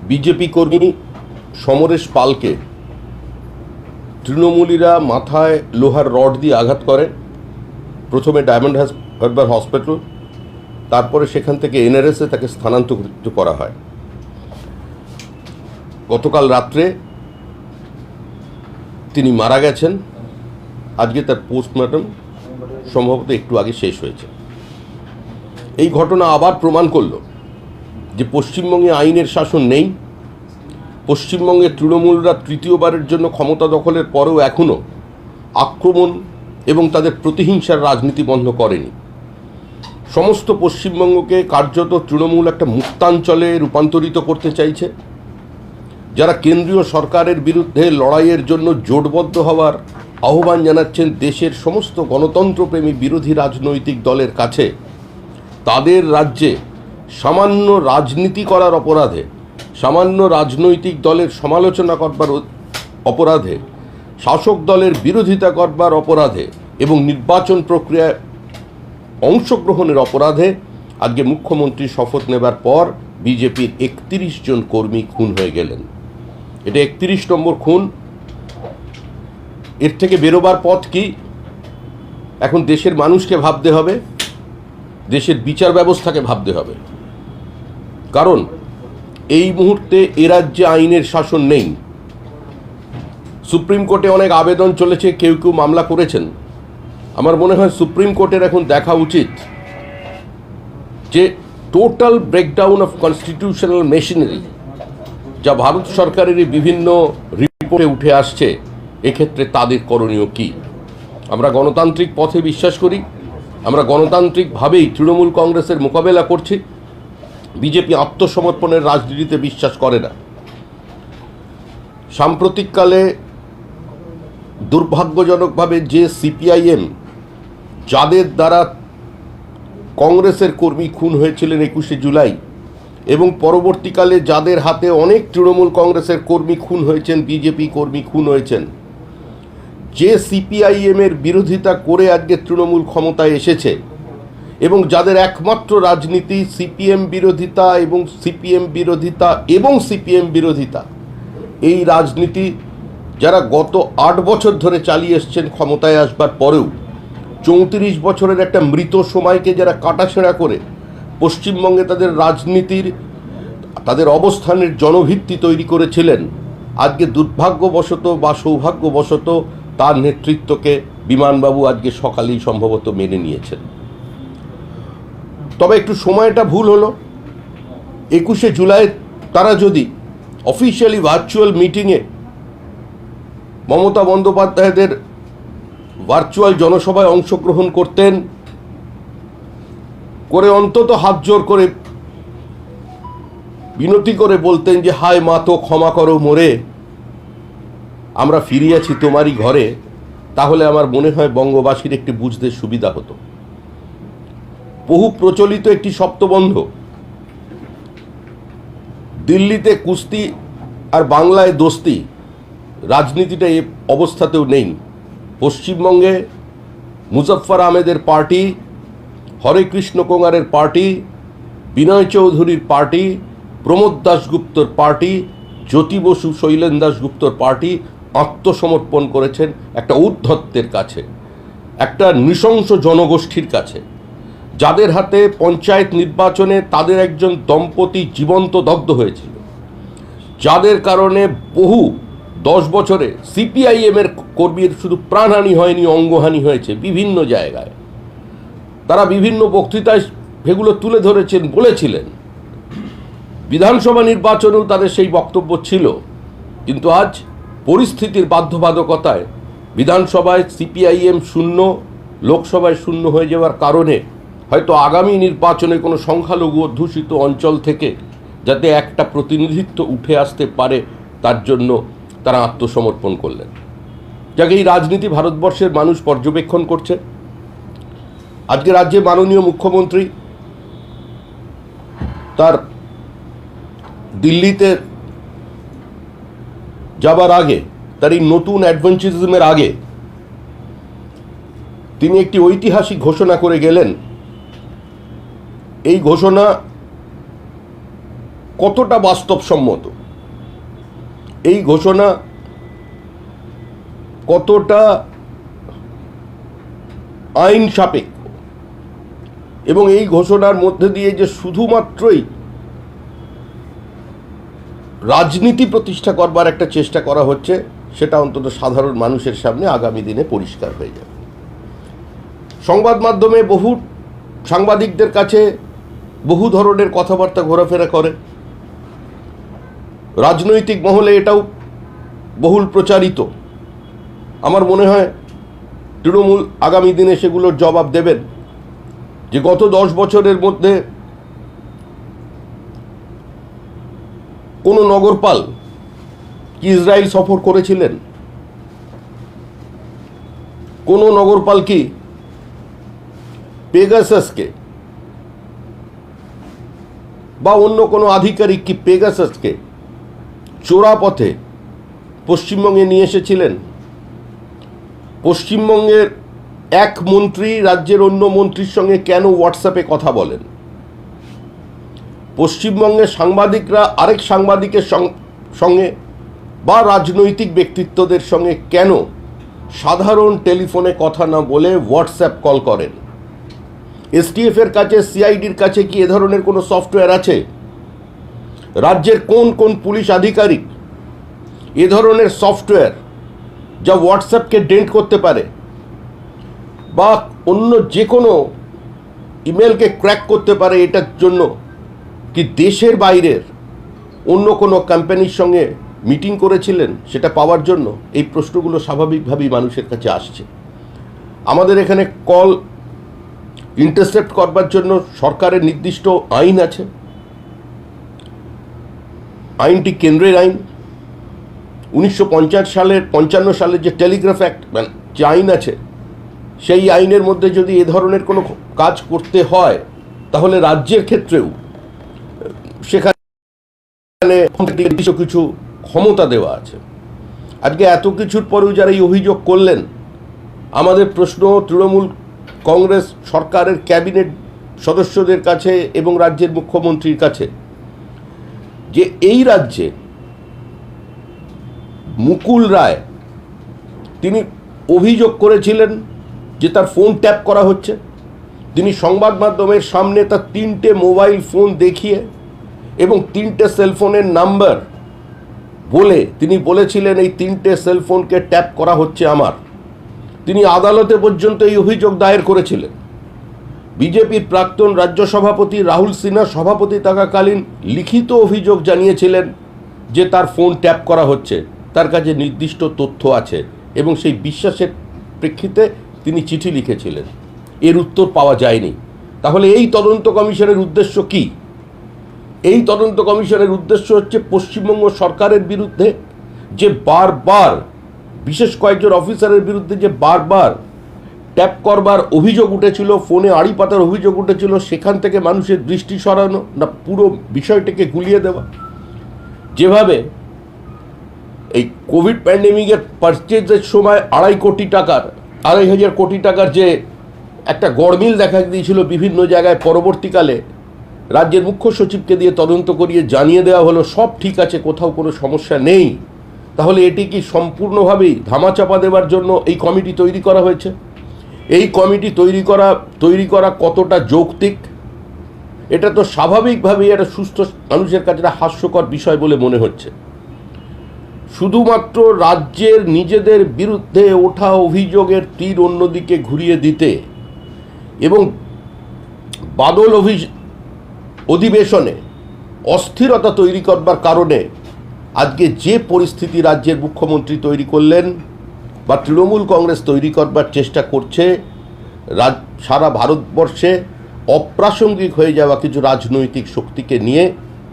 BJP কর্মী সমরেশ পালকে তৃণমূলীরা মাথায় লোহার রড দিয়ে আঘাত করে। প্রথমে ডায়মন্ড হারবার হসপিটাল, তারপরে সেখান থেকে এনআরএসে তাকে স্থানান্তরিত করা হয়। গতকাল রাত্রে তিনি মারা গেছেন। আজকে তার পোস্টমর্টম সম্ভবত একটু আগে শেষ হয়েছে। এই ঘটনা আবার প্রমাণ করল যে পশ্চিমবঙ্গে আইনের শাসন নেই। পশ্চিমবঙ্গের তৃণমূলরা তৃতীয়বারের জন্য ক্ষমতা দখলের পরেও এখনও আক্রমণ এবং তাদের প্রতিহিংসার রাজনীতি বন্ধ করেনি। সমস্ত পশ্চিমবঙ্গকে কার্যত তৃণমূল একটা মুক্তাঞ্চলে রূপান্তরিত করতে চাইছে। যারা কেন্দ্রীয় সরকারের বিরুদ্ধে লড়াইয়ের জন্য জোটবদ্ধ হওয়ার আহ্বান জানাচ্ছেন দেশের সমস্ত গণতন্ত্রপ্রেমী বিরোধী রাজনৈতিক দলের কাছে, তাদের রাজ্যে সামান্য রাজনীতি করার অপরাধে, সামান্য রাজনৈতিক দলের সমালোচনা করবার অপরাধে, শাসক দলের বিরোধিতা করবার অপরাধে এবং নির্বাচন প্রক্রিয়ায় অংশগ্রহণের অপরাধে আজকে মুখ্যমন্ত্রী শপথ নেবার পর বিজেপির ৩১ জন কর্মী খুন হয়ে গেলেন। এটা ৩১ নম্বর খুন। এর থেকে বেরোবার পথ কি? এখন দেশের মানুষকে ভাবতে হবে, দেশের বিচার ব্যবস্থাকে ভাবতে হবে। কারণ এই মুহূর্তে এ রাজ্যে আইনের শাসন নেই। সুপ্রিম কোর্টে অনেক আবেদন চলেছে, কেউ কেউ মামলা করেছেন। আমার মনে হয় সুপ্রিম কোর্টের এখন দেখা উচিত যে total breakdown of constitutional machinery যা ভারত সরকারের বিভিন্ন রিপোর্টে উঠে আসছে, এক্ষেত্রে তাদের করণীয় কি। আমরা গণতান্ত্রিক পথে বিশ্বাস করি, আমরা গণতান্ত্রিকভাবেই তৃণমূল কংগ্রেসের মোকাবেলা করছি। বিজেপি আত্মসমর্পণের রাজনীতিতে বিশ্বাস করে না। সাম্প্রতিককালে দুর্ভাগ্যজনকভাবে যে সিপিআইএম, যাদের দ্বারা কংগ্রেসের কর্মী খুন হয়েছিলেন ২১শে জুলাই, এবং পরবর্তীকালে যাদের হাতে অনেক তৃণমূল কংগ্রেসের কর্মী খুন হয়েছেন, বিজেপি কর্মী খুন হয়েছেন, যে সিপিআইএমের বিরোধিতা করে আজকে তৃণমূল ক্ষমতায় এসেছে এবং যাদের একমাত্র রাজনীতি সিপিএম বিরোধিতা এবং সিপিএম বিরোধিতা এবং সিপিএম বিরোধিতা, এই রাজনীতি যারা গত ৮ বছর ধরে চালিয়ে এসছেন ক্ষমতায় আসবার পরেও ৩৪ বছরের একটা মৃত সময়কে যারা কাটাছেঁড়া করে পশ্চিমবঙ্গে তাদের রাজনীতির, তাদের অবস্থানের জনভিত্তি তৈরি করেছিলেন, আজকে দুর্ভাগ্যবশত বা সৌভাগ্যবশত তার নেতৃত্বকে বিমানবাবু আজকে সকালেই সম্ভবত মেনে নিয়েছেন। তবে একটু সময়টা ভুল হলো। ২১শে জুলাই তারা যদি অফিসিয়ালি ভার্চুয়াল মিটিংয়ে মমতা বন্দ্যোপাধ্যায়দের ভার্চুয়াল জনসভায় অংশগ্রহণ করতেন, করে অন্তত হাত জোর করে বিনতি করে বলতেন যে হায় মা তো ক্ষমা করো মোরে, আমরা ফিরিয়াছি তোমারই ঘরে, তাহলে আমার মনে হয় বঙ্গবাসীর একটি বুঝতে সুবিধা হতো। বহু প্রচলিত একটি শব্দবন্ধ, দিল্লিতে কুস্তি আর বাংলায় দোস্তি, রাজনীতিটা এই অবস্থাতেও নেই। পশ্চিমবঙ্গে মুজফ্ফর আহমেদের পার্টি, হরেকৃষ্ণ কোঙারের পার্টি, বিনয় চৌধুরীর party, Pramod দাশগুপ্তর party, Jyoti Basu, Sailen দাশগুপ্তর party আত্মসমর্পণ করেছেন একটা উদ্ধত্তের কাছে, একটা নৃশংস জনগোষ্ঠীর কাছে, যাদের হাতে পঞ্চায়েত নির্বাচনে তাদের একজন দম্পতি জীবন্ত দগ্ধ হয়েছিল, যাদের কারণে বহু 10 বছরে সিপিআইএমের কর্মীর শুধু প্রাণহানি হয়নি, অঙ্গহানি হয়েছে বিভিন্ন জায়গায়। তারা বিভিন্ন বক্তৃতায় সেগুলো তুলে ধরেছেন, বলেছিলেন। বিধানসভা নির্বাচনেও তাদের সেই বক্তব্য ছিল। কিন্তু আজ পরিস্থিতির বাধ্যবাধকতায় বিধানসভায় সিপিআইএম শূন্য, লোকসভায় শূন্য হয়ে যাওয়ার কারণে হয়তো আগামী নির্বাচনে কোনো সংখ্যালঘু অধ্যুষিত অঞ্চল থেকে যাতে একটা প্রতিনিধিত্ব উঠে আসতে পারে, তার জন্য তারা আত্মসমর্পণ করলেন। যাকে এই রাজনীতি ভারতবর্ষের মানুষ পর্যবেক্ষণ করছে। আজকে রাজ্যে মাননীয় মুখ্যমন্ত্রী তার দিল্লিতে যাবার আগে, তার এই নতুন অ্যাডভেঞ্চারিজমের আগে তিনি একটি ঐতিহাসিক ঘোষণা করে গেলেন। এই ঘোষণা কতটা বাস্তবসম্মত এই ঘোষণা কতটা আইন সাপেক্ষ এবং এই ঘোষণার মধ্যে দিয়ে যে শুধুমাত্রই রাজনীতি প্রতিষ্ঠা করবার একটা চেষ্টা করা হচ্ছে, সেটা অন্তত সাধারণ মানুষের সামনে আগামী দিনে পরিষ্কার হয়ে যাবে। সংবাদ মাধ্যমে বহু সাংবাদিকদের কাছে বহু ধরনের কথাবার্তা ঘোরাফেরা করে, রাজনৈতিক মহলে এটাও বহুল প্রচারিত। আমার মনে হয় তৃণমূল আগামী দিনে সেগুলোর জবাব দেবেন যে গত 10 বছরের মধ্যে কোনো নগরপাল কি ইসরায়েল সফর করেছিলেন? কোনো নগরপাল কি পেগাসাসকে বা অন্য কোনো আধিকারিক কি পেগাসাসকে চোরা পথে পশ্চিমবঙ্গে নিয়ে এসেছিলেন? পশ্চিমবঙ্গের এক মন্ত্রী রাজ্যের অন্য মন্ত্রীর সঙ্গে কেন হোয়াটসঅ্যাপে কথা বলেন? পশ্চিমবঙ্গের সাংবাদিকরা আরেক সাংবাদিকের সঙ্গে বা রাজনৈতিক ব্যক্তিত্বদের সঙ্গে কেন সাধারণ টেলিফোনে কথা না বলে হোয়াটসঅ্যাপ কল করেন? এসটিএফের কাছে, সিআইডির কাছে কি এ ধরনের কোনো সফটওয়্যার আছে? রাজ্যের কোন কোন পুলিশ আধিকারিক এ ধরনের সফটওয়্যার যা হোয়াটসঅ্যাপকে ডেন্ট করতে পারে বা অন্য যে কোনো ইমেলকে ক্র্যাক করতে পারে, এটার জন্য কি দেশের বাইরের অন্য কোনো কোম্পানির সঙ্গে মিটিং করেছিলেন সেটা পাওয়ার জন্য? এই প্রশ্নগুলো স্বাভাবিকভাবেই মানুষের কাছে আসছে। আমাদের এখানে কল ইন্টারসেপ্ট করবার জন্য সরকারের নির্দিষ্ট আইন আছে। আইনটি কেন্দ্রের আইন। 1955 সালের যে টেলিগ্রাফ অ্যাক্ট, যে আইন আছে, সেই আইনের মধ্যে যদি এ ধরনের কোনো কাজ করতে হয় তাহলে রাজ্যের ক্ষেত্রেও সেখানে কিছু ক্ষমতা দেওয়া আছে। আজকে এত কিছুর পরেও যারা এই অভিযোগ করলেন, আমাদের প্রশ্ন তৃণমূল কংগ্রেস সরকারের ক্যাবিনেট সদস্যদের কাছে এবং রাজ্যের মুখ্যমন্ত্রীর কাছে, যে এই রাজ্যে মুকুল রায় তিনি অভিযোগ করেছিলেন যে তার ফোন ট্যাপ করা হচ্ছে। তিনি সংবাদ মাধ্যমের সামনে তার 3টে মোবাইল ফোন দেখিয়ে এবং 3টে সেলফোনের নাম্বার বলে তিনি বলেছিলেন এই 3টে সেলফোনকে ট্যাপ করা হচ্ছে আমার। তিনি আদালতে পর্যন্ত এই অভিযোগ দায়ের করেছিলেন। বিজেপির প্রাক্তন রাজ্য সভাপতি রাহুল সিনহা সভাপতি থাকাকালীন লিখিত অভিযোগ জানিয়েছিলেন যে তার ফোন ট্যাপ করা হচ্ছে, তার কাছে নির্দিষ্ট তথ্য আছে এবং সেই বিশ্বাসের প্রেক্ষিতে তিনি চিঠি লিখেছিলেন। এর উত্তর পাওয়া যায়নি। তাহলে এই তদন্ত কমিশনের উদ্দেশ্য কি? এই তদন্ত কমিশনের উদ্দেশ্য হচ্ছে পশ্চিমবঙ্গ সরকারের বিরুদ্ধে যে বারবার, বিশেষ কয়েকজন অফিসারের বিরুদ্ধে যে বারবার ট্যাপ করবার অভিযোগ উঠেছিল, ফোনে আড়ি পাতার অভিযোগ উঠেছিল, সেখান থেকে মানুষের দৃষ্টি সরানো, না পুরো বিষয়টাকে গুলিয়ে দেওয়া? যেভাবে এই কোভিড প্যান্ডেমিকের পারচেজের সময় 2,500 কোটি টাকার যে একটা গড়মিল দেখা দিয়েছিল বিভিন্ন জায়গায়, পরবর্তীকালে রাজ্যের মুখ্য সচিবকে দিয়ে তদন্ত করিয়ে জানিয়ে দেওয়া হলো সব ঠিক আছে, কোথাও কোনো সমস্যা নেই। তাহলে এটি কি সম্পূর্ণভাবেই ধামাচাপা দেওয়ার জন্য এই কমিটি তৈরি করা হয়েছে? এই কমিটি তৈরি করা কতটা যৌক্তিক? এটা তো স্বাভাবিকভাবেই একটা সুস্থ মানুষের কাছে একটা হাস্যকর বিষয় বলে মনে হচ্ছে। শুধুমাত্র রাজ্যের নিজেদের বিরুদ্ধে ওঠা অভিযোগের তীর অন্যদিকে ঘুরিয়ে দিতে এবং বাদল অধিবেশনে অস্থিরতা তৈরি করবার কারণে আজকে যে পরিস্থিতি রাজ্যের মুখ্যমন্ত্রী তৈরি করলেন বা তৃণমূল কংগ্রেস তৈরি করবার চেষ্টা করছে, সারা ভারতবর্ষে অপ্রাসঙ্গিক হয়ে যাওয়া কিছু রাজনৈতিক শক্তিকে নিয়ে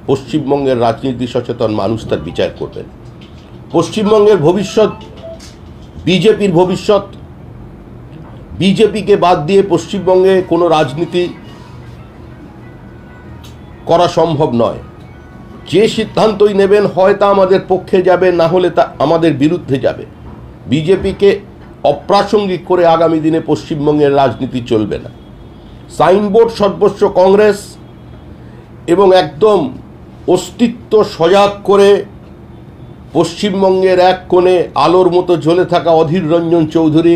পশ্চিমবঙ্গের রাজনীতি সচেতন মানুষ তার বিচার করবেন। পশ্চিমবঙ্গের ভবিষ্যৎ, বিজেপির ভবিষ্যৎ, বিজেপিকে বাদ দিয়ে পশ্চিমবঙ্গে কোনো রাজনীতি করা সম্ভব নয়। যে সিদ্ধান্তই নেবেন হয় তা আমাদের পক্ষে যাবে, না হলে তা আমাদের বিরুদ্ধে যাবে। বিজেপিকে অপ্রাসঙ্গিক করে আগামী দিনে পশ্চিমবঙ্গের রাজনীতি চলবে না। সাইনবোর্ড সর্বস্ব কংগ্রেস এবং একদম অস্তিত্ব সজাগ করে পশ্চিমবঙ্গের এক কোণে আলোর মতো জ্বলে থাকা অধীর রঞ্জন চৌধুরী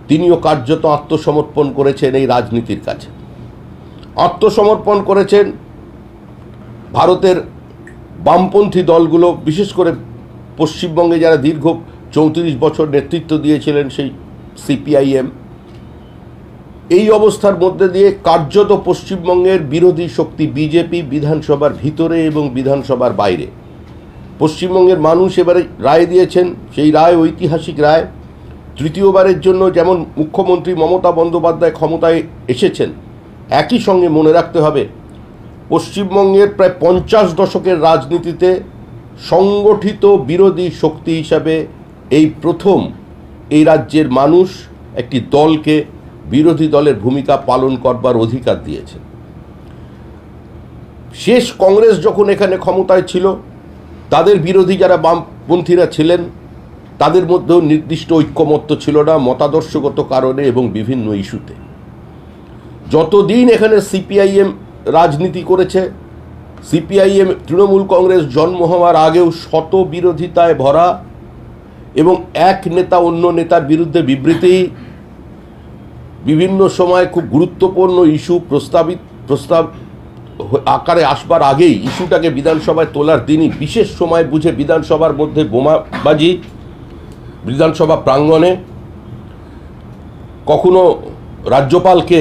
তিনিও কার্যত আত্মসমর্পণ করেছেন এই রাজনীতির কাছে। আত্মসমর্পণ করেছেন ভারতের বামপন্থী দলগুলো, বিশেষ করে পশ্চিমবঙ্গে যারা দীর্ঘ 34 বছর নেতৃত্ব দিয়েছিলেন সেই সিপিআইএম। এই অবস্থার মধ্যে দিয়ে কার্যত পশ্চিমবঙ্গের বিরোধী শক্তি বিজেপি বিধানসভার ভিতরে এবং বিধানসভার বাইরে, পশ্চিমবঙ্গের মানুষ এবারে রায় দিয়েছেন। সেই রায় ঐতিহাসিক রায়। তৃতীয়বারের জন্য যেমন মুখ্যমন্ত্রী মমতা বন্দ্যোপাধ্যায় ক্ষমতায় এসেছেন, একই সঙ্গে মনে রাখতে হবে পশ্চিমবঙ্গের প্রায় 50 দশকের রাজনীতিতে সংগঠিত বিরোধী শক্তি হিসাবে এই প্রথম এই রাজ্যের মানুষ একটি দলকে বিরোধী দলের ভূমিকা পালন করবার অধিকার দিয়েছে। শেষ কংগ্রেস যখন এখানে ক্ষমতায় ছিল, তাদের বিরোধী যারা বামপন্থীরা ছিলেন তাদের মধ্যেও নির্দিষ্ট ঐক্যমত্য ছিল না মতাদর্শগত কারণে এবং বিভিন্ন ইস্যুতে। যতদিন এখানে সিপিআইএম রাজনীতি করেছে, সিপিআইএম তৃণমূল কংগ্রেস জন্ম হওয়ার আগেও শত বিরোধিতায় ভরা এবং এক নেতা অন্য নেতার বিরুদ্ধে বিবৃতি, বিভিন্ন সময় খুব গুরুত্বপূর্ণ ইস্যু প্রস্তাব আকারে আসবার আগেই ইস্যুটাকে বিধানসভায় তোলার দিনই বিশেষ সময় বুঝে বিধানসভার মধ্যে বোমাবাজি, বিধানসভা প্রাঙ্গণে কখনো রাজ্যপালকে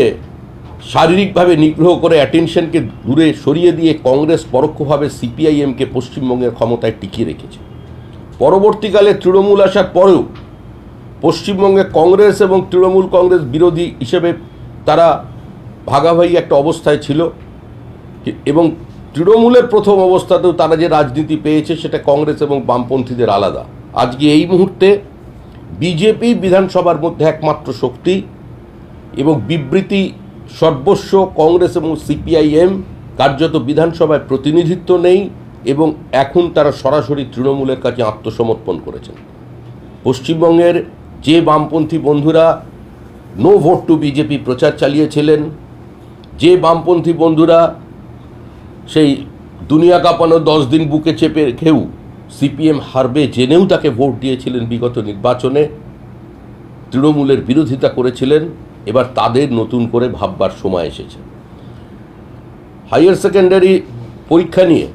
শারীরিকভাবে নিগ্রহ করে অ্যাটেনশনকে দূরে সরিয়ে দিয়ে কংগ্রেস পরোক্ষভাবে সিপিআইএমকে পশ্চিমবঙ্গের ক্ষমতায় টিকিয়ে রেখেছে। পরবর্তীকালে তৃণমূল আসার পরেও পশ্চিমবঙ্গে কংগ্রেস এবং তৃণমূল কংগ্রেস বিরোধী হিসেবে তারা ভাগাভাগি একটা অবস্থায় ছিল এবং তৃণমূলের প্রথম অবস্থাতেও তারা যে রাজনীতি পেয়েছে সেটা কংগ্রেস এবং বামপন্থীদের আলাদা। আজকে এই মুহূর্তে বিজেপি বিধানসভার মধ্যে একমাত্র শক্তি এবং বিবৃতি সর্বস্ব। কংগ্রেস এবং সিপিআইএম কার্যত বিধানসভায় প্রতিনিধিত্ব নেই এবং এখন তারা সরাসরি তৃণমূলের কাছে আত্মসমর্পণ করেছেন। পশ্চিমবঙ্গের যে বামপন্থী বন্ধুরা নো ভোট টু বিজেপি প্রচার চালিয়েছিলেন, যে বামপন্থী বন্ধুরা সেই দুনিয়া কাঁপানো 10 দিন বুকে চেপে রেখেও সিপিএম হারবে জেনেও তাকে ভোট দিয়েছিলেন, বিগত নির্বাচনে তৃণমূলের বিরোধিতা করেছিলেন, এবার তাদের নতুন করে ভাববার সময় এসেছে। হায়ার সেকেন্ডারি পরীক্ষা নিয়ে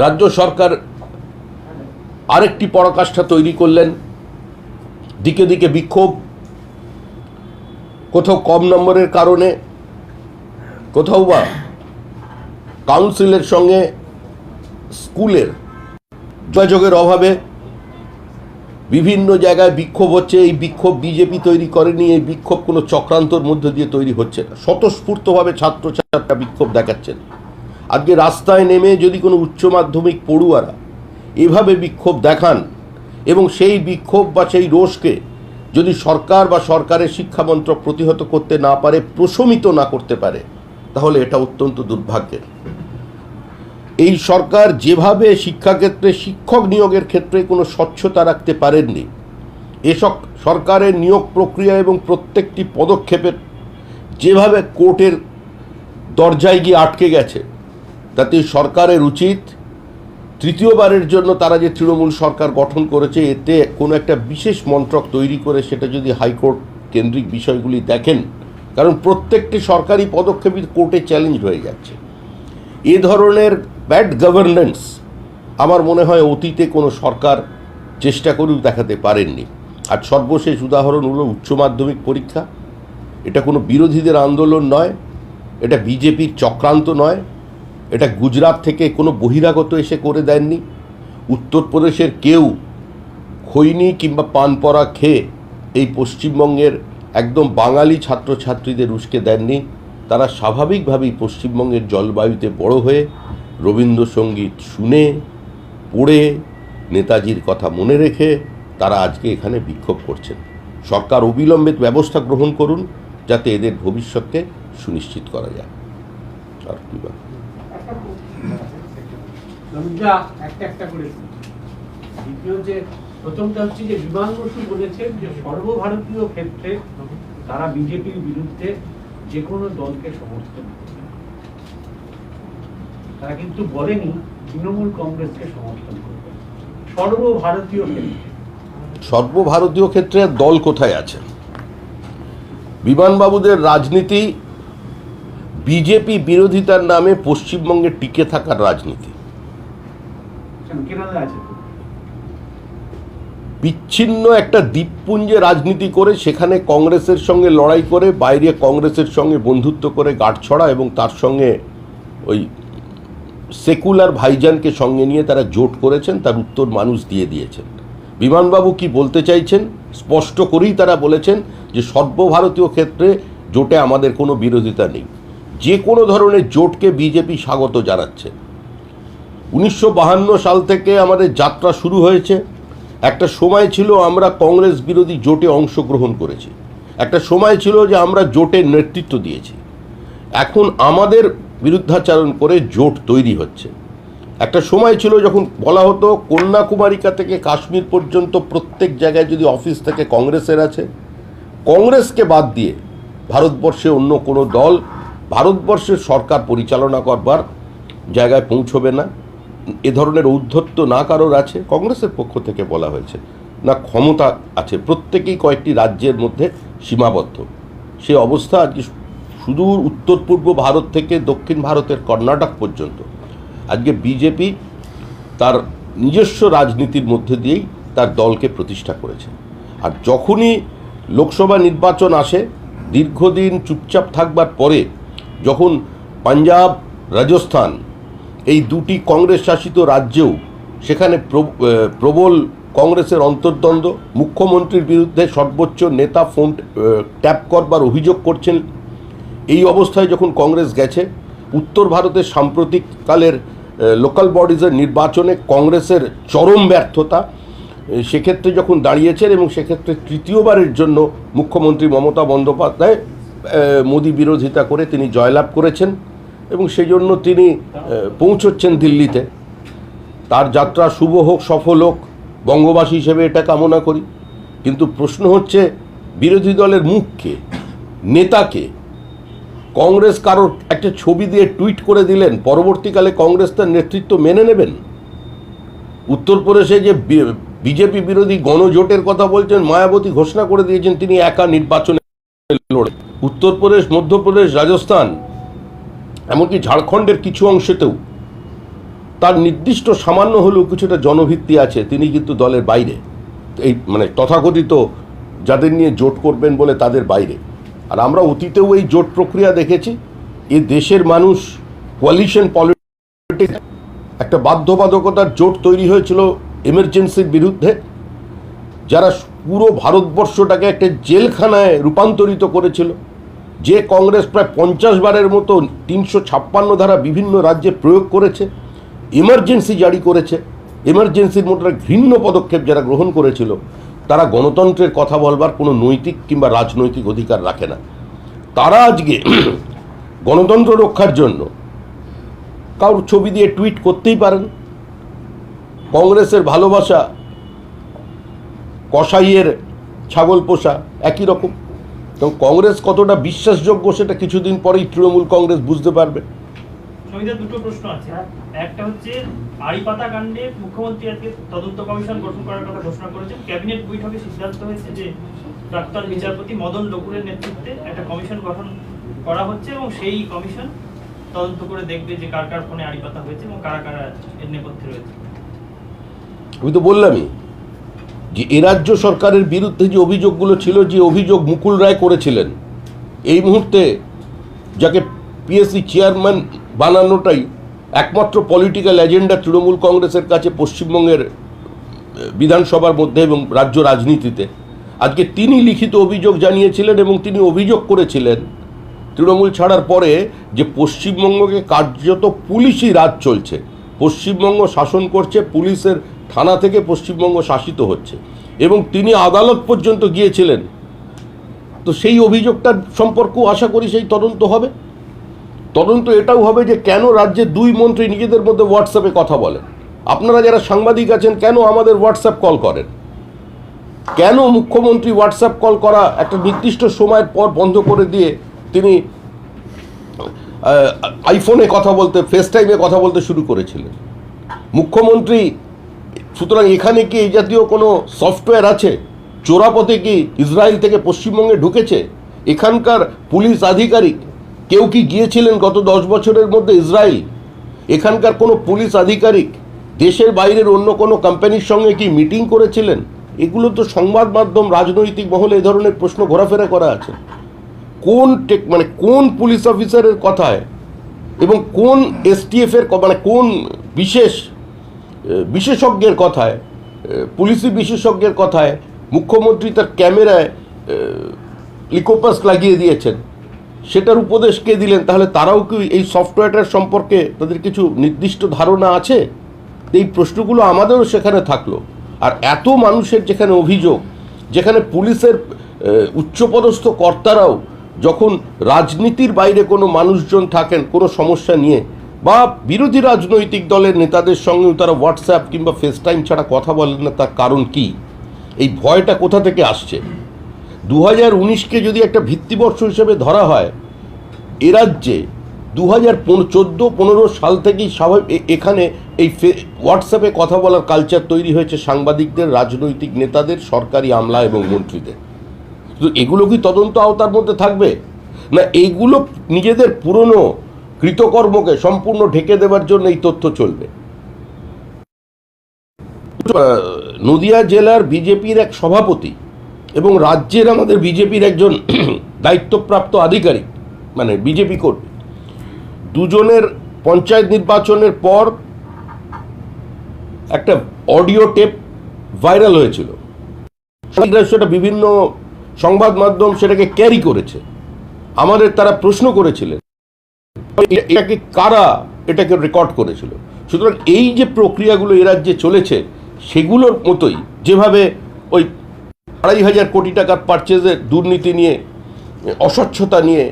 রাজ্য সরকার আরেকটি পরাকাষ্ঠা তৈরি করলেন। দিকে দিকে বিক্ষোভ, কোথাও কম নম্বরের কারণে, কোথাও বা কাউন্সিলের সঙ্গে স্কুলের যোগাযোগের অভাবে বিভিন্ন জায়গায় বিক্ষোভ হচ্ছে। এই বিক্ষোভ বিজেপি তৈরি করেনি, এই বিক্ষোভ কোনো চক্রান্তর মধ্য দিয়ে তৈরি হচ্ছে না। স্বতঃস্ফূর্তভাবে ছাত্রছাত্রীরা বিক্ষোভ দেখাচ্ছেন। আজকে রাস্তায় নেমে যদি কোনো উচ্চ মাধ্যমিক পড়ুয়ারা এভাবে বিক্ষোভ দেখান এবং সেই বিক্ষোভ বা সেই রোষকে যদি সরকার বা সরকারের শিক্ষামন্ত্রক প্রতিহত করতে না পারে, প্রশমিত না করতে পারে, তাহলে এটা অত্যন্ত দুর্ভাগ্যের। এই সরকার যেভাবে শিক্ষাক্ষেত্রে শিক্ষক নিয়োগের ক্ষেত্রে কোনো স্বচ্ছতা রাখতে পারেননি, এসব সরকারের নিয়োগ প্রক্রিয়া এবং প্রত্যেকটি পদক্ষেপের যেভাবে কোর্টের দরজায় গিয়ে আটকে গেছে, তাতে সরকারের উচিত তৃতীয়বারের জন্য তারা যে তৃণমূল সরকার গঠন করেছে এতে কোনো একটা বিশেষ মন্ত্রক তৈরি করে সেটা যদি হাইকোর্ট কেন্দ্রিক বিষয়গুলি দেখেন, কারণ প্রত্যেকটি সরকারি পদক্ষেপই কোর্টে চ্যালেঞ্জ হয়ে যাচ্ছে। এ ধরনের ব্যাড গভর্নেন্স আমার মনে হয় অতীতে কোনো সরকার চেষ্টা করেও দেখাতে পারেননি। আর সর্বশেষ উদাহরণ হলো উচ্চ মাধ্যমিক পরীক্ষা। এটা কোনো বিরোধীদের আন্দোলন নয়, এটা বিজেপির চক্রান্ত নয়, এটা গুজরাট থেকে কোনো বহিরাগত এসে করে দেননি। উত্তরপ্রদেশের কেউ খৈনি কিংবা পানপরা খেয়ে এই পশ্চিমবঙ্গের একদম বাঙালি ছাত্রছাত্রীদের উস্কে দেননি। তারা স্বাভাবিকভাবেই পশ্চিমবঙ্গের জলবায়ুতে বড় হয়ে রবীন্দ্রসঙ্গীত শুনে পড়ে নেতাজির কথা মনে রেখে তারা আজকে এখানে বিক্ষোভ করছেন। সরকার অবিলম্বে ব্যবস্থা গ্রহণ করুন যাতে এদের ভবিষ্যৎকে সুনিশ্চিত করা যায়। আর কি বা একটা করে দ্বিতীয় যে প্রথমটা হচ্ছে যে বিমান বসু বলেছেন যে সর্বভারতীয় ক্ষেত্রে তারা বিজেপির বিরুদ্ধে যে কোনো দলকে সমর্থন করবে। তারা কিন্তু বলেনি তৃণমূল কংগ্রেসকে সমর্থন করবে। সর্বভারতীয় ক্ষেত্রে? সর্বভারতীয় ক্ষেত্রে দল কোথায় আছে? বিমানবাবুদের রাজনীতি বিজেপি বিরোধিতার নামে পশ্চিমবঙ্গে টিকে থাকার রাজনীতি। কেরালা আছে তো। বিচ্ছিন্ন একটা দ্বীপপুঞ্জে রাজনীতি করে সেখানে কংগ্রেসের সঙ্গে লড়াই করে, বাইরে কংগ্রেসের সঙ্গে বন্ধুত্ব করে গাঁটছড়া এবং তার সঙ্গে ওই সেকুলার ভাইজানকে সঙ্গে নিয়ে তারা জোট করেছেন। তার উত্তর মানুষ দিয়ে দিয়েছেন। বিমানবাবু কি বলতে চাইছেন স্পষ্ট করেই তারা বলেছেন যে সর্বভারতীয় ক্ষেত্রে জোটে আমাদের কোনো বিরোধিতা নেই। যে কোনো ধরনের জোটকে বিজেপি স্বাগত জানাচ্ছে। 1952 সাল থেকে আমাদের যাত্রা শুরু হয়েছে। একটা সময় ছিল আমরা কংগ্রেস বিরোধী জোটে অংশগ্রহণ করেছি, একটা সময় ছিল যে আমরা জোটের নেতৃত্ব দিয়েছি। এখন আমাদের বিরুদ্ধাচারণ করে জোট তৈরি হচ্ছে। একটা সময় ছিল যখন বলা হতো কন্যাকুমারিকা থেকে কাশ্মীর পর্যন্ত প্রত্যেক জায়গায় যদি অফিস থেকে কংগ্রেসের আছে, কংগ্রেসকে বাদ দিয়ে ভারতবর্ষে অন্য কোনো দল ভারতবর্ষের সরকার পরিচালনা করবার জায়গায় পৌঁছবে না। এ ধরনের ঔদ্ধত্য না কারোর আছে, কংগ্রেসের পক্ষ থেকে বলা হয়েছে, না ক্ষমতা আছে। প্রত্যেকেই কয়েকটি রাজ্যের মধ্যে সীমাবদ্ধ। সে অবস্থা আজকে সুদূর উত্তর পূর্ব ভারত থেকে দক্ষিণ ভারতের কর্ণাটক পর্যন্ত আজকে বিজেপি তার নিজস্ব রাজনীতির মধ্যে দিয়েই তার দলকে প্রতিষ্ঠা করেছে। আর যখনই লোকসভা নির্বাচন আসে, দীর্ঘদিন চুপচাপ থাকবার পরে যখন পাঞ্জাব, রাজস্থান এই দুটি কংগ্রেস শাসিত রাজ্যেও সেখানে প্রবল কংগ্রেসের অন্তর্দ্বন্দ্ব, মুখ্যমন্ত্রীর বিরুদ্ধে সর্বোচ্চ নেতা ফোন ট্যাপ করবার অভিযোগ করছেন, এই অবস্থায় যখন কংগ্রেস গেছে, উত্তর ভারতের সাম্প্রতিককালের লোকাল বডিজের নির্বাচনে কংগ্রেসের চরম ব্যর্থতা, সেক্ষেত্রে যখন দাঁড়িয়েছেন এবং সেক্ষেত্রে তৃতীয়বারের জন্য মুখ্যমন্ত্রী মমতা বন্দ্যোপাধ্যায় মোদি বিরোধিতা করে তিনি জয়লাভ করেছেন এবং সেই জন্য তিনি পৌঁছচ্ছেন দিল্লিতে। তার যাত্রা শুভ হোক, সফল হোক, বঙ্গবাসী হিসেবে এটা কামনা করি। কিন্তু প্রশ্ন হচ্ছে বিরোধী দলের মুখকে, নেতাকে, কংগ্রেস কারোর একটা ছবি দিয়ে টুইট করে দিলেন, পরবর্তীকালে কংগ্রেস তার নেতৃত্ব মেনে নেবেন? উত্তরপ্রদেশে যে বিজেপি বিরোধী গণজোটের কথা বলছেন, মায়াবতী ঘোষণা করে দিয়েছেন তিনি একা নির্বাচনে লড়ে। উত্তরপ্রদেশ, মধ্যপ্রদেশ, রাজস্থান, এমনকি ঝাড়খণ্ডের কিছু অংশেতেও তার নির্দিষ্ট সামান্য হলেও কিছুটা জনভিত্তি আছে, তিনি কিন্তু দলের বাইরে, এই মানে তথাকথিত যাদের নিয়ে জোট করবেন বলে তাদের বাইরে। আর আমরা অতীতেও এই জোট প্রক্রিয়া দেখেছি। এ দেশের মানুষ কোয়ালিশন পলিটিক্স, একটা বাধ্যবাধকতার জোট তৈরি হয়েছিল এমার্জেন্সির বিরুদ্ধে, যারা পুরো ভারতবর্ষটাকে একটা জেলখানায় রূপান্তরিত করেছিল। যে কংগ্রেস প্রায় 50 বারের মতো 356 ধারা বিভিন্ন রাজ্যে প্রয়োগ করেছে, এমার্জেন্সি জারি করেছে, এমার্জেন্সির মধ্যে ঘৃণ্য পদক্ষেপ যারা গ্রহণ করেছিল, তারা গণতন্ত্রের কথা বলবার কোনো নৈতিক কিংবা রাজনৈতিক অধিকার রাখে না। তারা আজকে গণতন্ত্র রক্ষার জন্য কারোর ছবি দিয়ে টুইট করতেই পারেন। কংগ্রেসের ভালোবাসা কসাইয়ের ছাগল পোষা একই রকম। এবং কংগ্রেস কতটা বিশ্বাসযোগ্য সেটা কিছুদিন পরেই তৃণমূল কংগ্রেস বুঝতে পারবে। সমিতির দুটো প্রশ্ন আছে। একটা হচ্ছে আড়িপাতা কাণ্ডে মুখ্যমন্ত্রী আজকে তদন্ত কমিশন গঠন করার কথা ঘোষণা করেছেন। ক্যাবিনেট বৈঠকে সিদ্ধান্ত হয়েছে যে প্রাক্তন বিচারপতি মদন লোকুরের নেতৃত্বে একটা কমিশন গঠন করা হচ্ছে এবং সেই কমিশন তদন্ত করে দেখবে যে কার কার ফোনে আড়িপাতা হয়েছে এবং কারা কারা এর নেপথ্যে রয়েছে। আমি তো বললামই যে এ রাজ্য সরকারের বিরুদ্ধে যে অভিযোগগুলো ছিল, যে অভিযোগ মুকুল রায় করেছিলেন, এই মুহূর্তে যাকে পিএসসি চেয়ারম্যান বানানোটাই একমাত্র পলিটিক্যাল এজেন্ডা তৃণমূল কংগ্রেসের কাছে পশ্চিমবঙ্গের বিধানসভার মধ্যে এবং রাজ্য রাজনীতিতে। আজকে তিনি লিখিত অভিযোগ জানিয়েছিলেন এবং তিনি অভিযোগ করেছিলেন তৃণমূল ছাড়ার পরে যে পশ্চিমবঙ্গকে কার্যত পুলিশি রাজ চলছে, পশ্চিমবঙ্গ শাসন করছে, পুলিশের থানা থেকে পশ্চিমবঙ্গ শাসিত হচ্ছে এবং তিনি আদালত পর্যন্ত গিয়েছিলেন। তো সেই অভিযোগটার সম্পর্কেও আশা করি সেই তদন্ত হবে। তদন্ত এটাও হবে যে কেন রাজ্যের দুই মন্ত্রী নিজেদের মধ্যে হোয়াটসঅ্যাপে কথা বলেন। আপনারা যারা সাংবাদিক আছেন কেন আমাদের হোয়াটসঅ্যাপ কল করেন? কেন মুখ্যমন্ত্রী হোয়াটসঅ্যাপ কল করা একটা নির্দিষ্ট সময়ের পর বন্ধ করে দিয়ে তিনি আইফোনে কথা বলতে, ফেস টাইমে কথা বলতে শুরু করেছিলেন? মুখ্যমন্ত্রী সুতরাং এখানে কি এই জাতীয় কোনো সফটওয়্যার আছে? চোরাপথে কি ইসরায়েল থেকে পশ্চিমবঙ্গে ঢুকেছে? এখানকার পুলিশ আধিকারিক কেউ কি গিয়েছিলেন গত 10 বছরের মধ্যে ইসরায়েল? এখানকার কোনো পুলিশ আধিকারিক দেশের বাইরের অন্য কোনো কোম্পানির সঙ্গে কি মিটিং করেছিলেন? এগুলো তো সংবাদ মাধ্যম, রাজনৈতিক মহলে এই ধরনের প্রশ্ন ঘোরাফেরা করা আছে। কোন পুলিশ অফিসারের কথায় এবং কোন এসটিএফ এর কোন বিশেষজ্ঞের কথায়, পুলিশি বিশেষজ্ঞের কথায় মুখ্যমন্ত্রী তার ক্যামেরায় লিকোপাস লাগিয়ে দিয়েছেন? সেটার উপদেশ কে দিলেন? তাহলে তারাও কি এই সফটওয়্যারটার সম্পর্কে তাদের কিছু নির্দিষ্ট ধারণা আছে? এই প্রশ্নগুলো আমাদেরও সেখানে থাকলো। আর এত মানুষের যেখানে অভিযোগ, যেখানে পুলিশের উচ্চপদস্থ কর্তারাও যখন রাজনীতির বাইরে কোনো মানুষজন থাকেন কোনো সমস্যা নিয়ে, বা বিরোধী রাজনৈতিক দলের নেতাদের সঙ্গেও তারা হোয়াটসঅ্যাপ কিংবা ফেসটাইম ছাড়া কথা বলেন না, তার কারণ কি? এই ভয়টা কোথা থেকে আসছে? 2019কে যদি একটা ভিত্তিবর্ষ হিসেবে ধরা হয়, এ রাজ্যে 2014-15 সাল থেকেই স্বাভাবিক এখানে এই হোয়াটসঅ্যাপে কথা বলার কালচার তৈরি হয়েছে সাংবাদিকদের, রাজনৈতিক নেতাদের, সরকারি আমলা এবং মন্ত্রীদের। তো এগুলো কি তদন্ত আওতার মধ্যে থাকবে? না এইগুলো নিজেদের পুরনো কৃতকর্মকে সম্পূর্ণ ঢেকে দেওয়ার জন্য এই তথ্য চলবে? নদিয়া জেলার বিজেপির এক সভাপতি এবং রাজ্যের আমাদের বিজেপির একজন দায়িত্বপ্রাপ্ত আধিকারিক, মানে বিজেপি কর্মী, দুজনের পঞ্চায়েত নির্বাচনের পর একটা অডিও টেপ ভাইরাল হয়েছিল। সেটা বিভিন্ন সংবাদ মাধ্যম সেটাকে ক্যারি করেছে। আমাদের তারা প্রশ্ন করেছিলেন এটাকে কারা এটাকে রেকর্ড করেছিল। সুতরাং এই যে প্রক্রিয়াগুলো এ রাজ্যে চলেছে সেগুলোর মতোই, যেভাবে ওই 2,500 কোটি টাকার পারচেজের দুর্নীতি নিয়ে, অস্বচ্ছতা নিয়ে,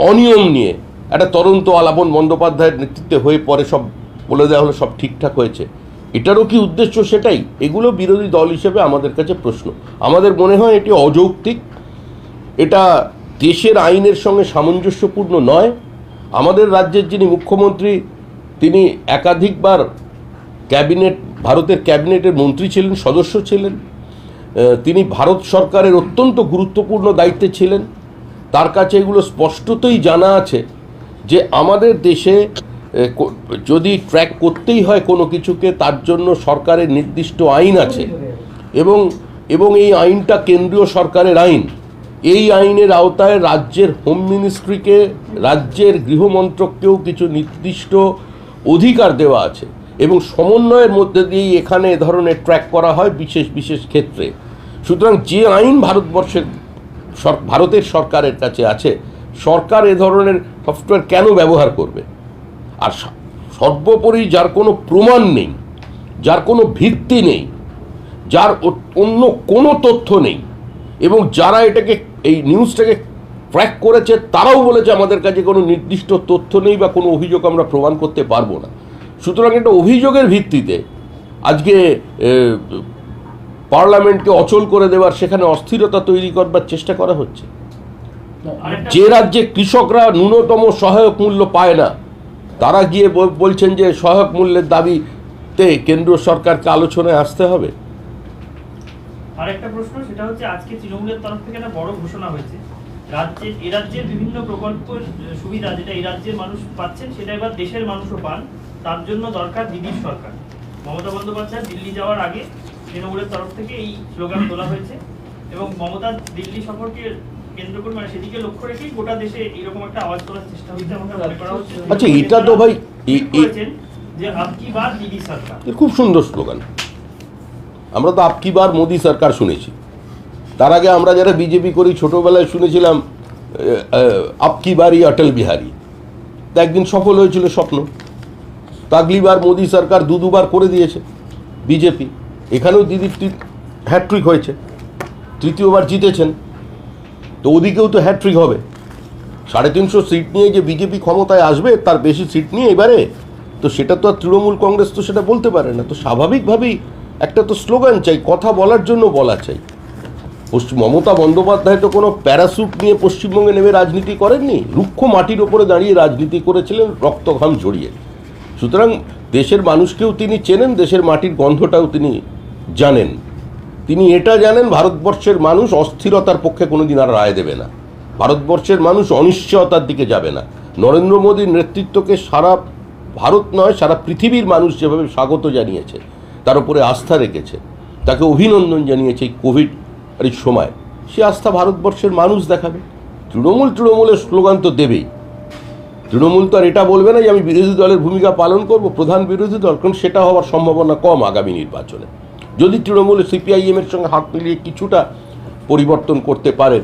অনিয়ম নিয়ে একটা তদন্ত আলাপন বন্দ্যোপাধ্যায়ের নেতৃত্বে হয়ে পরে সব বলে দেওয়া হলো সব ঠিকঠাক হয়েছে, এটারও কি উদ্দেশ্য সেটাই? এগুলো বিরোধী দল হিসেবে আমাদের কাছে প্রশ্ন। আমাদের মনে হয় এটি অযৌক্তিক, এটা দেশের আইনের সঙ্গে সামঞ্জস্যপূর্ণ নয়। আমাদের রাজ্যের যিনি মুখ্যমন্ত্রী, তিনি একাধিকবার ভারতের ক্যাবিনেটের মন্ত্রী ছিলেন, সদস্য ছিলেন। তিনি ভারত সরকারের অত্যন্ত গুরুত্বপূর্ণ দায়িত্বে ছিলেন। তার কাছে এগুলো স্পষ্টতই জানা আছে যে আমাদের দেশে যদি ট্র্যাক করতেই হয় কোনো কিছুকে, তার জন্য সরকারের নির্দিষ্ট আইন আছে এবং এই আইনটা কেন্দ্রীয় সরকারের আইন। এই আইনের আওতায় রাজ্যের হোম মিনিস্ট্রিকে, রাজ্যের গৃহমন্ত্রককেও কিছু নির্দিষ্ট অধিকার দেওয়া আছে এবং সমন্বয়ের মধ্যে দিয়েই এখানে এ ধরনের ট্র্যাক করা হয় বিশেষ বিশেষ ক্ষেত্রে। সুতরাং যে আইন ভারতের সরকারের কাছে আছে, সরকার এ ধরনের সফটওয়্যার কেন ব্যবহার করবে? আর সর্বোপরি যার কোনো প্রমাণ নেই, যার কোনো ভিত্তি নেই, যার অন্য কোনো তথ্য নেই, এবং যারা এটাকে এই নিউজটাকে ট্র্যাক করেছে তারাও বলেছে আমাদের কাছে কোনো নির্দিষ্ট তথ্য নেই বা কোনো অভিযোগ আমরা প্রমাণ করতে পারবো না। সুতরাং একটা অভিযোগের ভিত্তিতে আজকে পার্লামেন্টকে অচল করে দেওয়ার, সেখানে অস্থিরতা তৈরি করবার চেষ্টা করা হচ্ছে। যে রাজ্যে কৃষকরা ন্যূনতম সহায়ক মূল্য পায় না, তারা গিয়ে বলছেন যে সহায়ক মূল্যের দাবিতে কেন্দ্র সরকারকে আলোচনায় আসতে হবে। আরেকটা প্রশ্ন, সেটা হচ্ছে আজকে তৃণমূলের তরফ থেকে একটা বড় ঘোষণা হয়েছে, রাজ্যের বিভিন্ন প্রকল্পের সুবিধা যেটা এই রাজ্যের মানুষ পাচ্ছেন সেটা এবার দেশের মানুষও পান, তার জন্য দরকার দিদির সরকার। মমতা বন্দ্যোপাধ্যায় দিল্লি যাওয়ার আগে তৃণমূলের তরফ থেকে এই স্লোগান তোলা হয়েছে এবং মমতা দিল্লি সফরকে কেন্দ্র করে, মানে সেদিকে লক্ষ্য রেখেই গোটা দেশে এরকম একটা আওয়াজ তোলার চেষ্টা হচ্ছে, আমাকে মনে করা হচ্ছে। আচ্ছা, এটা তো ভাই যে আপকি বার দিদি সরকার, খুব সুন্দর স্লোগান। আমরা তো আপকি বার মোদি সরকার শুনেছি, তার আগে আমরা যারা বিজেপি করি ছোটবেলায় শুনেছিলাম আপকি বারই অটল বিহারী। তা একদিন সফল হয়েছিল স্বপ্ন, তাগলিবার মোদি সরকার দুবার করে দিয়েছে বিজেপি। এখানেও দিদির হ্যাট্রিক হয়েছে, তৃতীয়বার জিতেছেন, তো ওদিকেও তো হ্যাট্রিক হবে। 350 সিট নিয়ে যে বিজেপি ক্ষমতায় আসবে, তার বেশি সিট নিয়ে এবারে, তো সেটা তো আর তৃণমূল কংগ্রেস তো সেটা বলতে পারে না। তো স্বাভাবিকভাবেই একটা তো স্লোগান চাই, কথা বলার জন্য বলা চাই। মমতা বন্দ্যোপাধ্যায় তো কোনো প্যারাসুট নিয়ে পশ্চিমবঙ্গে নেমে রাজনীতি করেননি, রুক্ষ মাটির ওপরে দাঁড়িয়ে রাজনীতি করেছিলেন রক্তঘাম ঝরিয়ে। সুতরাং দেশের মানুষকেও তিনি চেনেন, দেশের মাটির গন্ধটাও তিনি জানেন। তিনি এটা জানেন ভারতবর্ষের মানুষ অস্থিরতার পক্ষে কোনোদিন আর রায় দেবে না, ভারতবর্ষের মানুষ অনিশ্চয়তার দিকে যাবে না। নরেন্দ্র মোদীর নেতৃত্বকে সারা ভারত নয় সারা পৃথিবীর মানুষ যেভাবে স্বাগত জানিয়েছে, তার উপরে আস্থা রেখেছে, তাকে অভিনন্দন জানিয়েছে এই কোভিড এর সময়, সে আস্থা ভারতবর্ষের মানুষ দেখাবে। তৃণমূলের স্লোগান তো দেবেই। তৃণমূল তো আর এটা বলবে না যে আমি বিরোধী দলের ভূমিকা পালন করব, প্রধান বিরোধী দল, কারণ সেটা হওয়ার সম্ভাবনা কম আগামী নির্বাচনে। যদি তৃণমূল সিপিআইএমের সঙ্গে হাত মিলিয়ে কিছুটা পরিবর্তন করতে পারেন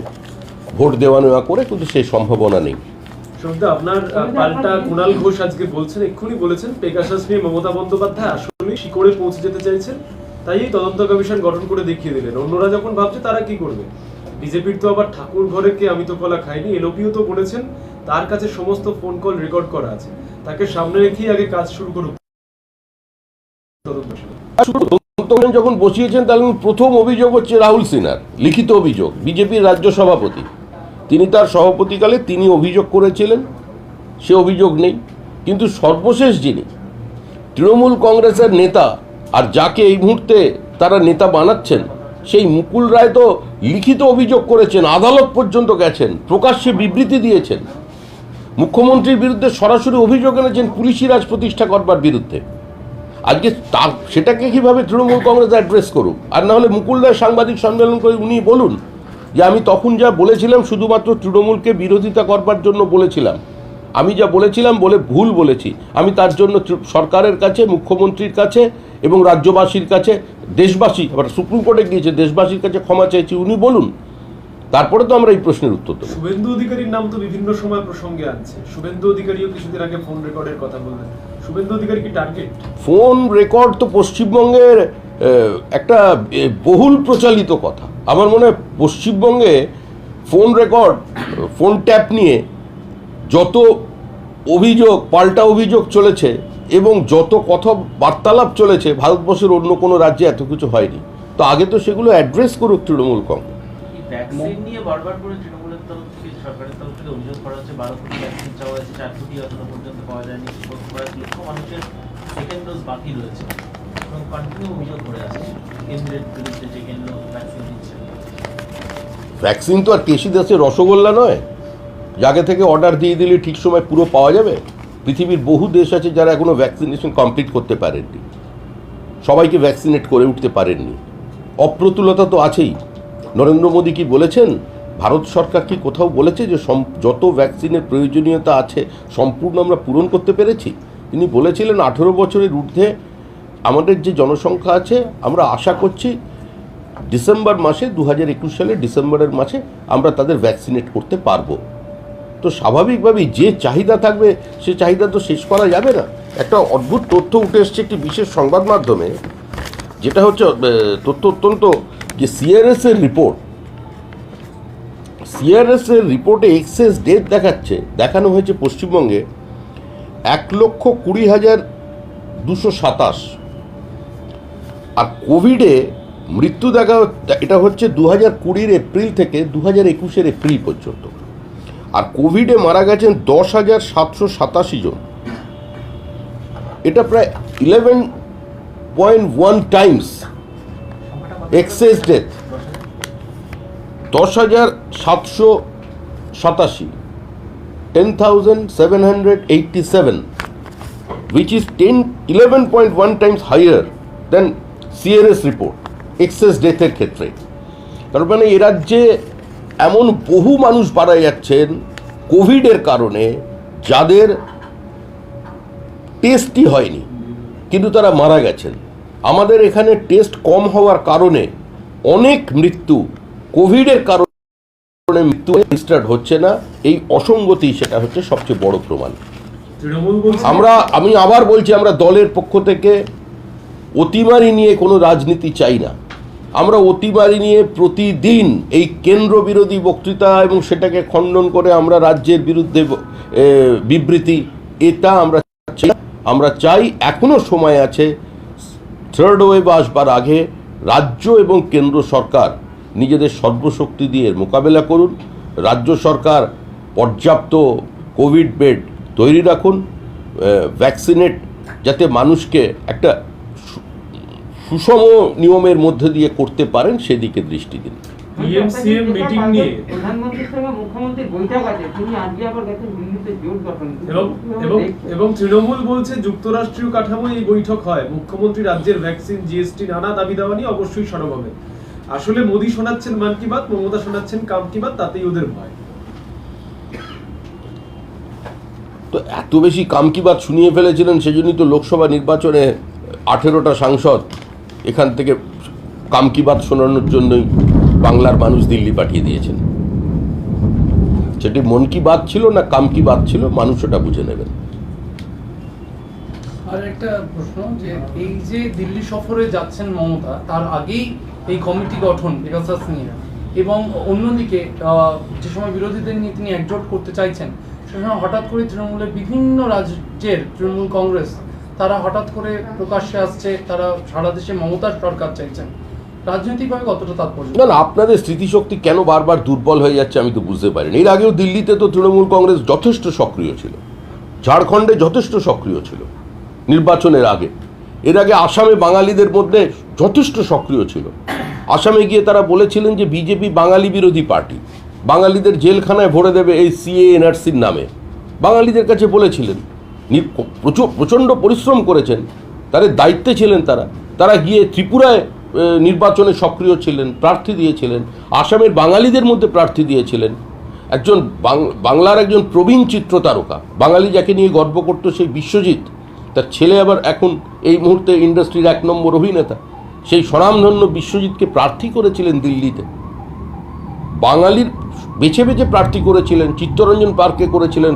ভোট দেওয়া নেওয়া করে, কিন্তু সেই সম্ভাবনা নেই। সৌদা, আপনার পাল্টা কুণাল ঘোষ আজকে বলছেন, এক্ষুনি বলেছেন পেগাসাস নিয়ে মমতা বন্দ্যোপাধ্যায় আসলে শিকড়ে পৌঁছে যেতে চাইছেন, তাই এই তদন্ত কমিশন গঠন করে দেখিয়ে দিলেন। অন্যরা যখন ভাবছে তারা কি করবে, বিজেপির তো আবার ঠাকুর ঘরে কে আমি তো কলা খাইনি, এলওপিও তো বলেছেন তার কাছে সমস্ত ফোন কল রেকর্ড করা আছে, তাকে সামনে রেখেই আগে কাজ শুরু করুক তদন্ত। যখন বসিয়েছেন তখন প্রথম অভিযোগ হচ্ছে রাহুল সিনহার লিখিত অভিযোগ, বিজেপির রাজ্য সভাপতি, তিনি তার সভাপতিকালে তিনি অভিযোগ করেছিলেন, সে অভিযোগ নেই। কিন্তু সর্বশেষ যিনি তৃণমূল কংগ্রেসের নেতা আর যাকে এই মুহূর্তে তারা নেতা বানাচ্ছেন, সেই মুকুল রায় তো লিখিত অভিযোগ করেছেন, আদালত পর্যন্ত গেছেন, প্রকাশ্যে বিবৃতি দিয়েছেন, মুখ্যমন্ত্রীর বিরুদ্ধে সরাসরি অভিযোগ এনেছেন পুলিশি রাজ প্রতিষ্ঠা করবার বিরুদ্ধে। আজকে তার সেটাকে কীভাবে তৃণমূল কংগ্রেস অ্যাড্রেস করুক? আর না হলে মুকুল রায় সাংবাদিক সম্মেলন করে উনি বলুন যে আমি তখন যা বলেছিলাম শুধুমাত্র তৃণমূলকে বিরোধিতা করবার জন্য বলেছিলাম, আমি যা বলেছিলাম বলে ভুল বলেছি, আমি তার জন্য সরকারের কাছে, মুখ্যমন্ত্রীর কাছে এবং রাজ্যবাসীর কাছে, দেশবাসী আবার সুপ্রিম কোর্টে গিয়েছে, দেশবাসীর কাছে ক্ষমা চাইছি, উনি বলুন, তারপরে তো আমরা এই প্রশ্নের উত্তর দেবো। শুভেন্দু অধিকারীর নাম তো বিভিন্ন সময় প্রসঙ্গে আনছে, শুভেন্দু অধিকারীও কিছুদিন আগে ফোন রেকর্ডের কথা বললেন, শুভেন্দু অধিকারী কি টার্গেট? ফোন রেকর্ড তো পশ্চিমবঙ্গের একটা বহুল প্রচলিত কথা। আমার মনে হয় পশ্চিমবঙ্গে ফোন রেকর্ড, ফোন ট্যাপ নিয়ে যত অভিযোগ, পাল্টা অভিযোগ চলেছে এবং যত কথা বার্তালাপ চলেছে, ভারতবর্ষের অন্য কোনো রাজ্যে এত কিছু হয়নি। তো আগে তো সেগুলো অ্যাড্রেস করুক তৃণমূল কংগ্রেস। ভ্যাকসিন নিয়ে বারবার করে তৃণমূলের তরফ থেকে, সরকারের তরফ থেকে অভিযোগ করা হচ্ছে 12 কোটি ভ্যাকসিন চাওয়া হয়েছে, 4 কোটি এখনো পর্যন্ত পাওয়া যায়নি, 1 লক্ষ মানুষের সেকেন্ড ডোজ বাকি রয়েছে এবং কন্টিনিউ অভিযোগ করে আছে কেন্দ্রের বিরুদ্ধে যে কেন্দ্র ভ্যাকসিন দিচ্ছে। ভ্যাকসিন তো আর কেশি দাসের রসগোল্লা নয়, জায়গা থেকে অর্ডার দিয়ে দিলে ঠিক সময় পুরো পাওয়া যাবে। পৃথিবীর বহু দেশ আছে যারা এখনো ভ্যাকসিনেশন কমপ্লিট করতে পারেননি, সবাইকে ভ্যাকসিনেট করে উঠতে পারেননি। অপ্রতুলতা তো আছেই। নরেন্দ্র মোদী কি বলেছেন, ভারত সরকার কি কোথাও বলেছে যে যত ভ্যাকসিনের প্রয়োজনীয়তা আছে সম্পূর্ণ আমরা পূরণ করতে পেরেছি? তিনি বলেছিলেন 18 বছরের ঊর্ধ্বে আমাদের যে জনসংখ্যা আছে, আমরা আশা করছি ডিসেম্বর মাসে, 2021 সালের ডিসেম্বরের মাসে আমরা তাদের ভ্যাকসিনেট করতে পারবো। তো স্বাভাবিকভাবেই যে চাহিদা থাকবে সে চাহিদা তো শেষ করা যাবে না। একটা অদ্ভুত তথ্য উঠে এসছে একটি বিশেষ সংবাদ মাধ্যমে, যেটা হচ্ছে তথ্য অত্যন্ত, যে সিআরএসের রিপোর্টে এক্সেস ডেথ দেখানো হয়েছে পশ্চিমবঙ্গে 1,20,227, আর কোভিডে মৃত্যু এটা হচ্ছে 2020 এপ্রিল থেকে 2021 এপ্রিল পর্যন্ত, আর কোভিডে মারা গেছেন 10,787 জন। এটা প্রায় 11.1 Times access death. 10,787, 10,787, which is 11.1 times higher than CRS report excess ডেথের ক্ষেত্রে। তার মানে এ রাজ্যে এমন বহু মানুষ মারা যাচ্ছেন কোভিডের কারণে, যাদের টেস্টই হয়নি কিন্তু তারা মারা গেছেন। আমাদের এখানে টেস্ট কম হওয়ার কারণে অনেক মৃত্যু, কোভিডের কারণে মৃত্যু রেজিস্টার্ড হচ্ছে না, এই অসঙ্গতি সেটা হচ্ছে সবচেয়ে বড় প্রমাণ। আমি আবার বলছি, আমরা দলের পক্ষ থেকে অতিমারি নিয়ে কোনো রাজনীতি চাই না। আমরা অতিমারি নিয়ে প্রতিদিন এই কেন্দ্র বিরোধী বক্তৃতা এবং সেটাকে খণ্ডন করে আমরা রাজ্যের বিরুদ্ধে বিবৃতি, এটা আমরা চাই। আমরা চাই এখনো সময় আছে, থার্ড ওয়েভ আসবার আগে রাজ্য এবং কেন্দ্র সরকার নিজেদের সর্বশক্তি দিয়ে মোকাবেলা করুন। রাজ্য সরকার পর্যাপ্ত কোভিড বেড তৈরি রাখুন, ভ্যাকসিনেট যাতে মানুষকে একটা সুষম নিয়মের মধ্যে দিয়ে করতে পারেন সেদিকে দৃষ্টি দিন। পিএমসিএম মিটিং নিয়ে প্রধানমন্ত্রীর সঙ্গে মুখ্যমন্ত্রীর বৈঠক আছে, তিনি আজকে আবার গেছেন দিল্লিতে জোট গঠন। এবং তৃণমূল বলছে যুক্তরাষ্ট্রীয় কাঠামোয় এই বৈঠক হয়, মুখ্যমন্ত্রী রাজ্যের ভ্যাকসিন, জিএসটি নানা দাবি দাওয়া নিয়ে অবশ্যই সরব হবে। আসলে মোদী শোনাচ্ছেন মান কি বাত, মমতা শোনাচ্ছেন কাম কি বাত, তাতেই ওদের ভয়। তো এত বেশি কামকিবাদ শুনিয়ে ফেলেছিলেন, সেজন্যই তো লোকসভা নির্বাচনে 18টা সাংসদ এখান থেকে কামকিবাদ শোনানোর জন্যই বাংলার মানুষ দিল্লি পাঠিয়ে দিয়েছেন। সেটি মন কি বাত ছিল না কাম কি বাত ছিল, মানুষ ওটা বুঝে নেবেন। আর একটা প্রশ্ন, যে এই যে দিল্লি সফরে যাচ্ছেন মমতা, তার আগেই এই কমিটি গঠন পেগাসাস নিয়ে, এবং অন্যদিকে যে সময় বিরোধীদের নিয়ে তিনি একজোট করতে চাইছেন, সে সময় হঠাৎ করে তৃণমূলের বিভিন্ন রাজ্যের তৃণমূল কংগ্রেস তারা হঠাৎ করে প্রকাশ্যে আসছে, তারা সারা দেশে মমতার সরকার চাইছেন। রাজনৈতিকভাবে কতটা তাৎপর্য? না না, আপনাদের স্মৃতিশক্তি কেন বারবার দুর্বল হয়ে যাচ্ছে আমি তো বুঝতে পারিনি। এর আগেও দিল্লিতে তো তৃণমূল কংগ্রেস যথেষ্ট সক্রিয় ছিল, ঝাড়খণ্ডে যথেষ্ট সক্রিয় ছিল নির্বাচনের আগে। এর আগে আসামে বাঙালিদের মধ্যে যথেষ্ট সক্রিয় ছিল। আসামে গিয়ে তারা বলেছিলেন যে বিজেপি বাঙালি বিরোধী পার্টি, বাঙালিদের জেলখানায় ভরে দেবে এই সিএ এনআরসির নামে, বাঙালিদের কাছে বলেছিলেন। প্রচণ্ড পরিশ্রম করেছেন, তাদের দায়িত্বে ছিলেন তারা গিয়ে ত্রিপুরায় নির্বাচনে সক্রিয় ছিলেন, প্রার্থী দিয়েছিলেন, আসামের বাঙালিদের মধ্যে প্রার্থী দিয়েছিলেন। একজন বাংলার একজন প্রবীণ চিত্রতারকা, বাঙালি যাকে নিয়ে গর্ব করত সেই বিশ্বজিৎ, তার ছেলে আবার এখন এই মুহূর্তে ইন্ডাস্ট্রির 1 নম্বর অভিনেতা, সেই স্বনামধন্য বিশ্বজিৎকে প্রার্থী করেছিলেন দিল্লিতে। বাঙালির বেছে বেছে প্রার্থী করেছিলেন, চিত্তরঞ্জন পার্কে করেছিলেন।